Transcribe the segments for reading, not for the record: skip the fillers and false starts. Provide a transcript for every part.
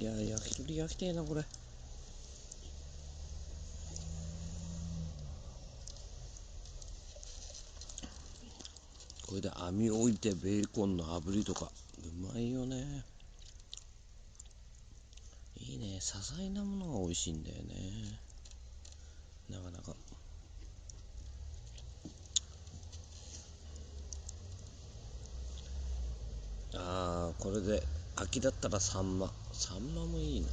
や焼き鳥焼きてえなこれ。これで網置いてベーコンの炙りとかうまいよね。いいね、些細なものが美味しいんだよね、なかなか。これで秋だったらサンマもいいな。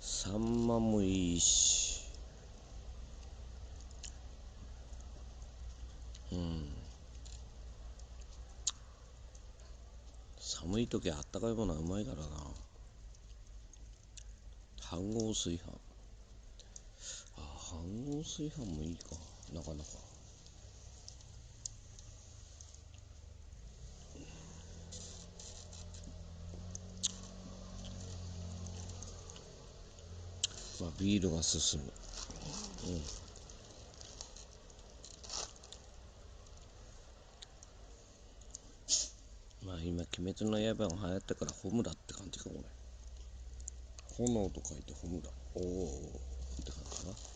サンマもいいし、寒い時はあったかいものはうまいからな。飯盒炊飯、飯盒炊飯もいいか、なかなか。ビールが進む。今鬼滅の刃が流行ったからホムラって感じか。これ炎と書いてホムラ、おおって感じかな。